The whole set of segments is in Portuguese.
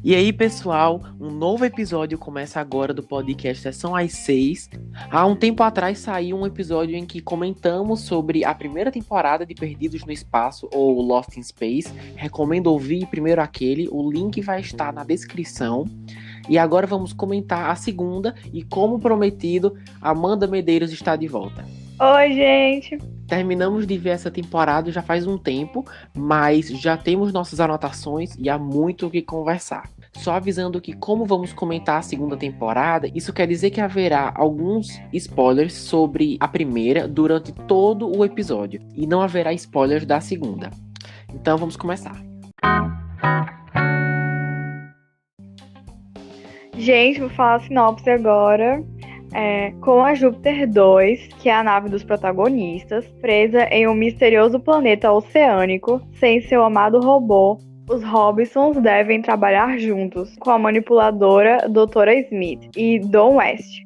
E aí, pessoal, um novo episódio começa agora do podcast Sessão às 6. Há um tempo atrás saiu um episódio em que comentamos sobre a primeira temporada de Perdidos no Espaço, ou Lost in Space. Recomendo ouvir primeiro aquele, o link vai estar na descrição. E agora vamos comentar a segunda e, como prometido, Amanda Medeiros está de volta. Oi, gente! Terminamos de ver essa temporada já faz um tempo, mas já temos nossas anotações e há muito o que conversar. Só avisando que, como vamos comentar a segunda temporada, isso quer dizer que haverá alguns spoilers sobre a primeira durante todo o episódio, e não haverá spoilers da segunda. Então vamos começar. Gente, vou falar a sinopse agora. Com a Júpiter 2, que é a nave dos protagonistas, presa em um misterioso planeta oceânico, sem seu amado robô, os Robinsons devem trabalhar juntos com a manipuladora Doutora Smith e Don West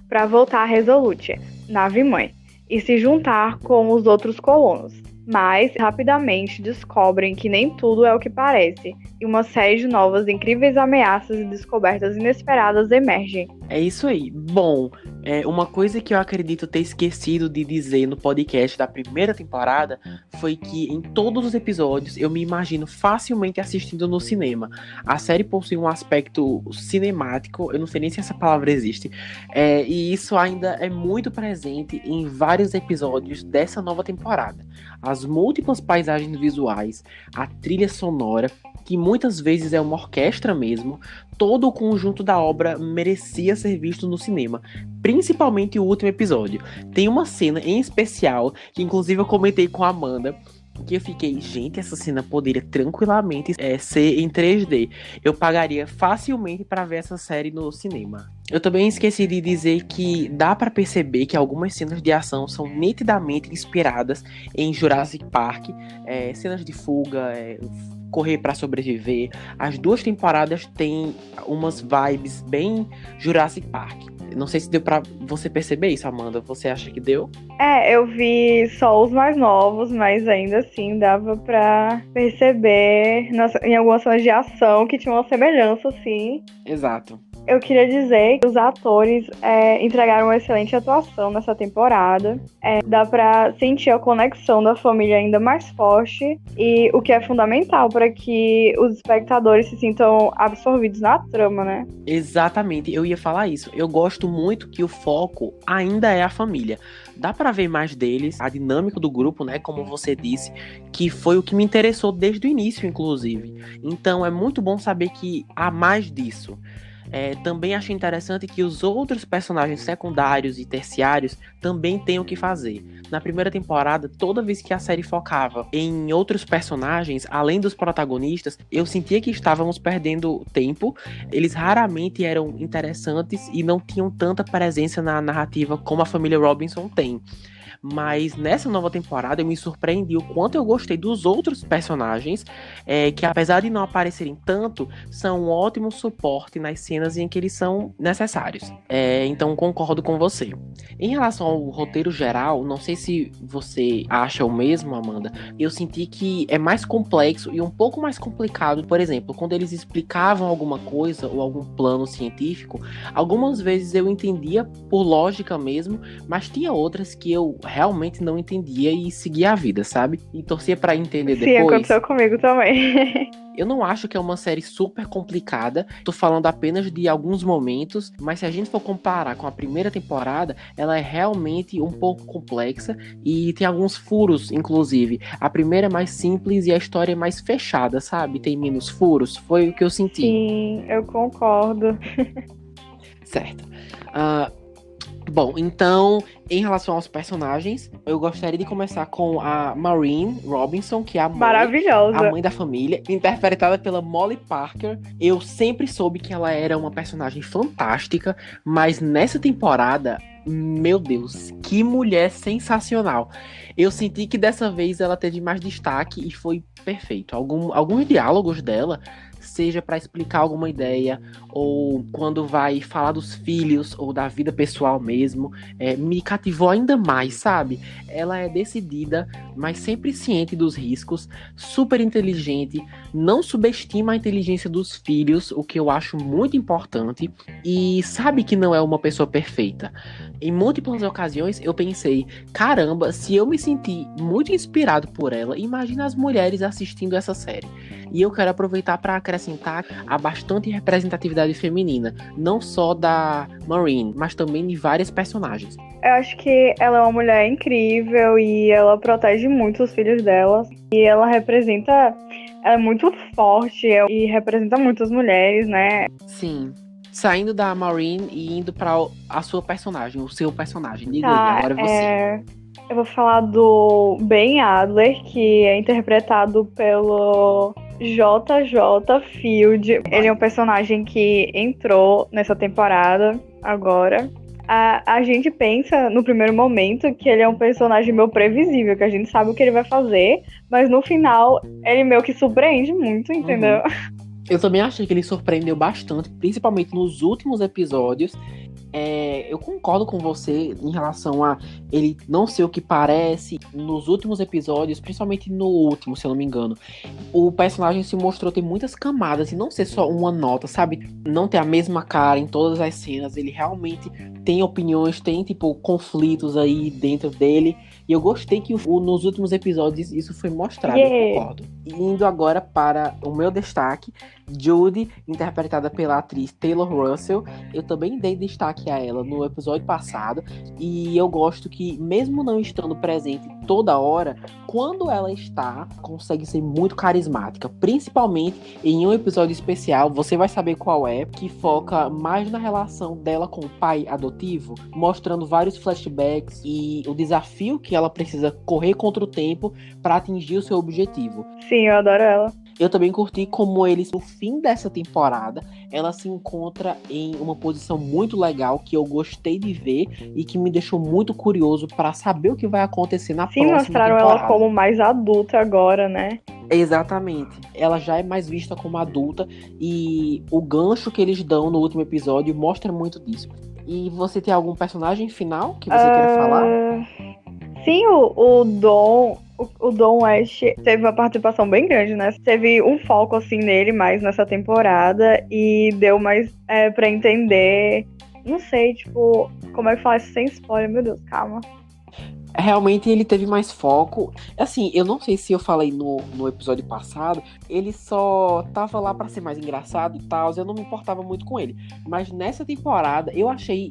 para voltar a Resolute, nave-mãe, e se juntar com os outros colonos. Mas rapidamente descobrem que nem tudo é o que parece, e uma série de novas incríveis ameaças e descobertas inesperadas emergem. É isso aí. Bom, uma coisa que eu acredito ter esquecido de dizer no podcast da primeira temporada foi que em todos os episódios eu me imagino facilmente assistindo no cinema. A série possui um aspecto cinemático, eu não sei nem se essa palavra existe, e isso ainda é muito presente em vários episódios dessa nova temporada. As múltiplas paisagens visuais, a trilha sonora, que muitas vezes é uma orquestra mesmo, todo o conjunto da obra merecia ser visto no cinema, principalmente o último episódio. Tem uma cena em especial, que inclusive eu comentei com a Amanda, que eu fiquei, gente, essa cena poderia tranquilamente ser em 3D. Eu pagaria facilmente para ver essa série no cinema. Eu também esqueci de dizer que dá para perceber que algumas cenas de ação são nitidamente inspiradas em Jurassic Park, cenas de fuga, correr para sobreviver. As duas temporadas têm umas vibes bem Jurassic Park. Não sei se deu pra você perceber isso, Amanda. Você acha que deu? Eu vi só os mais novos, mas ainda assim dava pra perceber em algumas cenas de ação que tinha uma semelhança, assim. Exato. Eu queria dizer que os atores entregaram uma excelente atuação nessa temporada. Dá pra sentir a conexão da família ainda mais forte, e o que é fundamental para que os espectadores se sintam absorvidos na trama, né? Exatamente, eu ia falar isso. Eu gosto muito que o foco ainda é a família. Dá pra ver mais deles, a dinâmica do grupo, né? Como você disse, que foi o que me interessou desde o início, inclusive. Então é muito bom saber que há mais disso. Também achei interessante que os outros personagens secundários e terciários também têm o que fazer. Na primeira temporada, toda vez que a série focava em outros personagens, além dos protagonistas, eu sentia que estávamos perdendo tempo. Eles raramente eram interessantes e não tinham tanta presença na narrativa como a família Robinson tem. Mas nessa nova temporada eu me surpreendi o quanto eu gostei dos outros personagens, que apesar de não aparecerem tanto, são um ótimo suporte nas cenas em que eles são necessários. Então concordo com você. Em relação ao roteiro geral, não sei se você acha o mesmo, Amanda, eu senti que é mais complexo e um pouco mais complicado. Por exemplo, quando eles explicavam alguma coisa ou algum plano científico, algumas vezes eu entendia por lógica mesmo, mas tinha outras que eu realmente não entendia e seguia a vida, sabe? E torcia pra entender depois. Sim, aconteceu comigo também. Eu não acho que é uma série super complicada, tô falando apenas de alguns momentos, mas se a gente for comparar com a primeira temporada, ela é realmente um pouco complexa e tem alguns furos, inclusive. A primeira é mais simples e a história é mais fechada, sabe? Tem menos furos, foi o que eu senti. Sim, eu concordo. Certo. Bom, então, em relação aos personagens, eu gostaria de começar com a Maureen Robinson, que é a mãe da família, interpretada pela Molly Parker. Eu sempre soube que ela era uma personagem fantástica, mas nessa temporada Meu Deus, que mulher sensacional. Eu senti que dessa vez ela teve mais destaque e foi perfeito. Alguns diálogos dela, seja para explicar alguma ideia, ou quando vai falar dos filhos, ou da vida pessoal mesmo, me cativou ainda mais, sabe? Ela é decidida, mas sempre ciente dos riscos, super inteligente, não subestima a inteligência dos filhos, o que eu acho muito importante, e sabe que não é uma pessoa perfeita. Em múltiplas ocasiões eu pensei, caramba, se eu me senti muito inspirado por ela, imagina as mulheres assistindo essa série. E eu quero aproveitar para acrescentar a bastante representatividade feminina, não só da Maureen, mas também de várias personagens. Eu acho que ela é uma mulher incrível e ela protege muito os filhos dela. E ela é muito forte e representa muitas mulheres, né? Sim. Saindo da Maureen e indo para a sua personagem, o seu personagem. Diga Tá, aí, agora é você. Eu vou falar do Ben Adler, que é interpretado pelo JJ Field. Ele é um personagem que entrou nessa temporada agora. A gente pensa no primeiro momento que ele é um personagem meio previsível, que a gente sabe o que ele vai fazer, mas no final ele meio que surpreende muito, entendeu? Uhum. Eu também achei que ele surpreendeu bastante, principalmente nos últimos episódios. Eu concordo com você em relação a ele não ser o que parece. Nos últimos episódios, principalmente no último, se eu não me engano, o personagem se mostrou ter muitas camadas e não ser só uma nota, sabe? Não ter a mesma cara em todas as cenas. Ele realmente tem opiniões, tem tipo conflitos aí dentro dele. E eu gostei que nos últimos episódios isso foi mostrado, eu concordo. E indo agora para o meu destaque, Judy, interpretada pela atriz Taylor Russell. Eu também dei destaque a ela no episódio passado. E eu gosto que, mesmo não estando presente toda hora, quando ela está, consegue ser muito carismática. Principalmente em um episódio especial, você vai saber qual é, que foca mais na relação dela com o pai adotivo, mostrando vários flashbacks e o desafio que ela precisa correr contra o tempo para atingir o seu objetivo. Sim, eu adoro ela. Eu também curti como eles, no fim dessa temporada, ela se encontra em uma posição muito legal, que eu gostei de ver e que me deixou muito curioso para saber o que vai acontecer na próxima temporada. Sim, mostraram ela como mais adulta agora, né? Exatamente. Ela já é mais vista como adulta e o gancho que eles dão no último episódio mostra muito disso. E você tem algum personagem final que você queira falar? Sim, o Don West teve uma participação bem grande, né? Teve um foco, assim, nele mais nessa temporada e deu mais pra entender. Não sei, tipo, como é que fala isso sem spoiler? Meu Deus, calma. Realmente ele teve mais foco. Assim, eu não sei se eu falei no episódio passado, ele só tava lá pra ser mais engraçado e tal, eu não me importava muito com ele. Mas nessa temporada, eu achei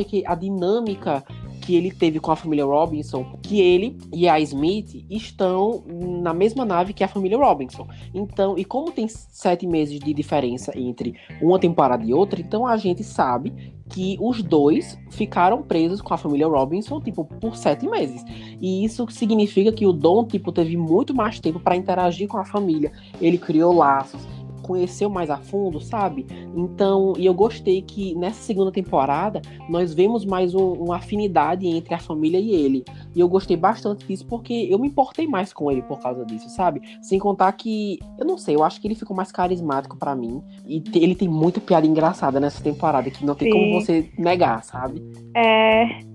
que a dinâmica que ele teve com a família Robinson, que ele e a Smith estão na mesma nave que a família Robinson. Então, e como tem 7 meses de diferença entre uma temporada e outra, então a gente sabe que os dois ficaram presos com a família Robinson, tipo, por 7 meses. E isso significa que o Don, tipo, teve muito mais tempo para interagir com a família. Ele criou laços, conheceu mais a fundo, sabe? Então, e eu gostei que nessa segunda temporada nós vemos mais uma afinidade entre a família e ele. E eu gostei bastante disso porque eu me importei mais com ele por causa disso, sabe? Sem contar que, eu não sei, eu acho que ele ficou mais carismático pra mim. E ele tem muita piada engraçada nessa temporada que não tem como você negar, sabe?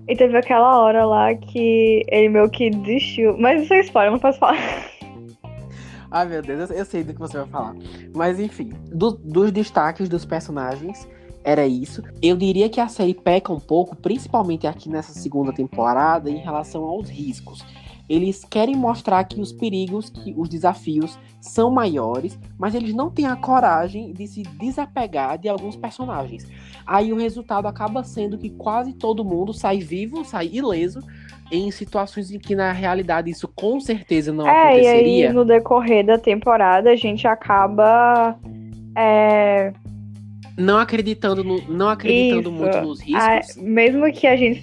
E teve aquela hora lá que ele meio que desistiu. Mas isso é spoiler, não posso falar. Ai, meu Deus, eu sei do que você vai falar. Mas, enfim, dos destaques dos personagens, era isso. Eu diria que a série peca um pouco, principalmente aqui nessa segunda temporada, em relação aos riscos. Eles querem mostrar que os perigos, que os desafios são maiores, mas eles não têm a coragem de se desapegar de alguns personagens. Aí o resultado acaba sendo que quase todo mundo sai vivo, sai ileso, em situações em que na realidade isso com certeza não aconteceria. E aí no decorrer da temporada a gente acaba não acreditando muito nos riscos. Mesmo que a gente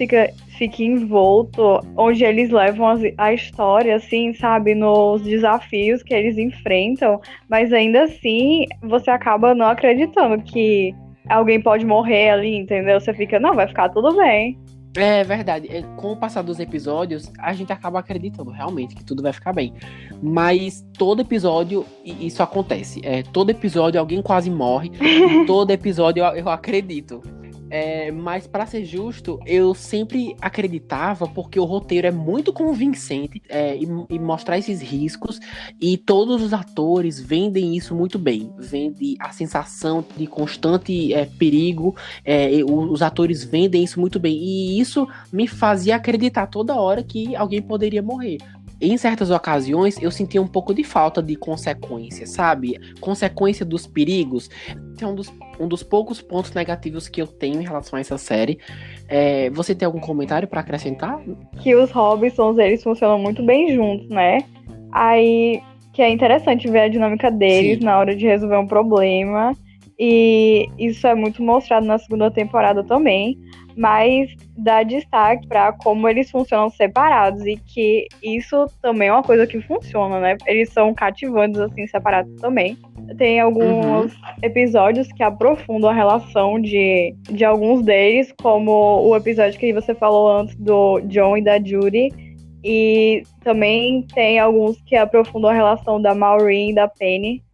fique envolto onde eles levam a história, assim, sabe, nos desafios que eles enfrentam, mas ainda assim você acaba não acreditando que alguém pode morrer ali, entendeu? Você fica, não, vai ficar tudo bem. É verdade. Com o passar dos episódios, a gente acaba acreditando realmente que tudo vai ficar bem. Mas todo episódio isso acontece. Todo episódio alguém quase morre. E todo episódio eu acredito. Mas pra ser justo, eu sempre acreditava porque o roteiro é muito convincente e mostrar esses riscos, e todos os atores vendem isso muito bem, vende a sensação de constante perigo, os atores vendem isso muito bem, e isso me fazia acreditar toda hora que alguém poderia morrer. Em certas ocasiões, eu sentia um pouco de falta de consequência, sabe? Consequência dos perigos. Esse é um dos poucos pontos negativos que eu tenho em relação a essa série. Você tem algum comentário para acrescentar? Que os Robinsons, eles funcionam muito bem juntos, né? Aí, que é interessante ver a dinâmica deles, sim, na hora de resolver um problema. E isso é muito mostrado na segunda temporada também. Mas dá destaque para como eles funcionam separados, e que isso também é uma coisa que funciona, né? Eles são cativantes, assim, separados também. Tem alguns episódios que aprofundam a relação de alguns deles, como o episódio que você falou antes do John e da Judy. E também tem alguns que aprofundam a relação da Maureen e da Penny.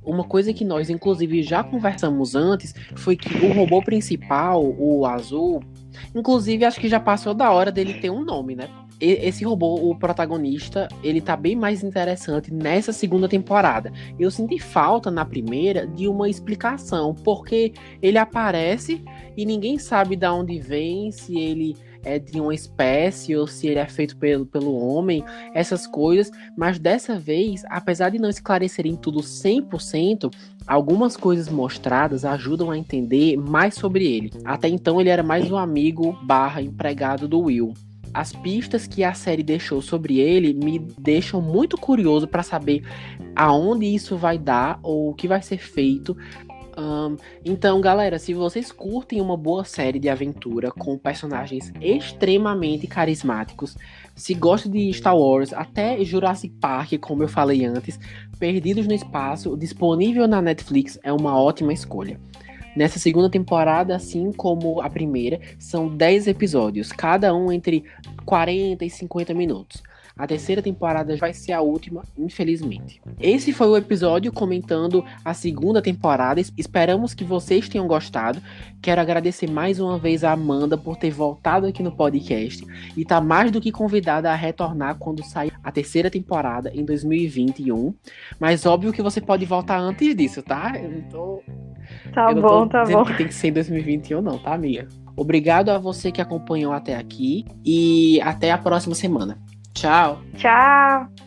Uma coisa que nós, inclusive, já conversamos antes foi que o robô principal, o azul, inclusive, acho que já passou da hora dele ter um nome, né? Esse robô, o protagonista, ele tá bem mais interessante nessa segunda temporada. Eu senti falta na primeira de uma explicação, porque ele aparece e ninguém sabe de onde vem, se ele é de uma espécie ou se ele é feito pelo homem, essas coisas. Mas dessa vez, apesar de não esclarecerem tudo 100%, algumas coisas mostradas ajudam a entender mais sobre ele. Até então ele era mais um amigo / empregado do Will. As pistas que a série deixou sobre ele me deixam muito curioso para saber aonde isso vai dar ou o que vai ser feito. Então, galera, se vocês curtem uma boa série de aventura com personagens extremamente carismáticos, se gostam de Star Wars, até Jurassic Park, como eu falei antes, Perdidos no Espaço, disponível na Netflix, é uma ótima escolha. Nessa segunda temporada, assim como a primeira, são 10 episódios, cada um entre 40 e 50 minutos. A terceira temporada vai ser a última, infelizmente. Esse foi o episódio comentando a segunda temporada. Esperamos que vocês tenham gostado. Quero agradecer mais uma vez a Amanda por ter voltado aqui no podcast e tá mais do que convidada a retornar quando sair a terceira temporada em 2021. Mas óbvio que você pode voltar antes disso, tá? Eu não tô dizendo que tem que ser em 2021 não, tá, amiga? Obrigado a você que acompanhou até aqui e até a próxima semana. Tchau. Tchau.